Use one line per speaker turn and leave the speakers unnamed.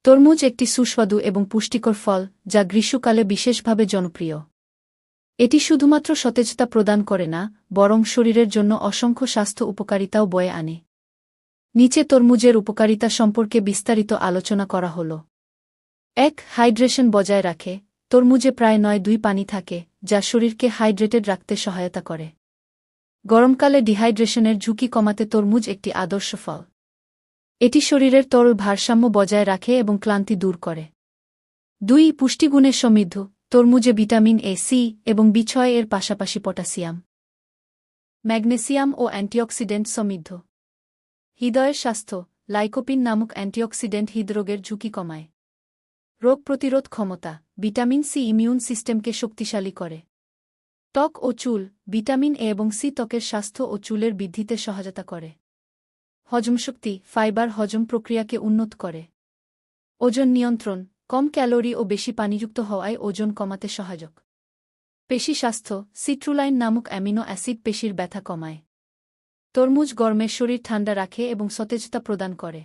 তরমুজ একটি সুস্বাদু এবং পুষ্টিকর ফল যা গ্রীষ্মকালে বিশেষভাবে জনপ্রিয়। এটি শুধুমাত্র সতেজতা প্রদান করে না, বরং শরীরের জন্য অসংখ্য স্বাস্থ্য উপকারিতাও বয়ে আনে। নিচে তরমুজের উপকারিতা সম্পর্কে বিস্তারিত আলোচনা করা হল। ১. হাইড্রেশন বজায় রাখে। তরমুজে প্রায় ৯.২ পানি থাকে, যা শরীরকে হাইড্রেটেড রাখতে সহায়তা করে। গরমকালে ডিহাইড্রেশনের ঝুঁকি কমাতে তরমুজ একটি আদর্শ ফল। এটি শরীরের তরল ভারসাম্য বজায় রাখে এবং ক্লান্তি দূর করে। ২. পুষ্টিগুণে সমৃদ্ধ। তরমুজে ভিটামিন এ, সি এবং বি6 এর পাশাপাশি পটাশিয়াম, ম্যাগনেসিয়াম ও অ্যান্টিঅক্সিডেন্ট সমৃদ্ধ। হৃদয়ের স্বাস্থ্য। লাইকোপিন নামক অ্যান্টিঅক্সিডেন্ট হৃদরোগের ঝুঁকি কমায়। রোগ প্রতিরোধ ক্ষমতা। ভিটামিন সি ইমিউন সিস্টেমকে শক্তিশালী করে। ত্বক ও চুল। ভিটামিন এ এবং সি ত্বকের স্বাস্থ্য ও চুলের বৃদ্ধিতে সহায়তা করে। হজমশক্তি। ফাইবার হজম প্রক্রিয়াকে উন্নত করে। ওজন নিয়ন্ত্রণ। কম ক্যালোরি ও বেশি পানিযুক্ত হওয়ায় ওজন কমাতে সহায়ক। পেশি স্বাস্থ্য। সিট্রুলাইন নামক অ্যামিনো অ্যাসিড পেশির ব্যথা কমায়। তরমুজ গরমে শরীর ঠান্ডা রাখে এবং সতেজতা প্রদান করে।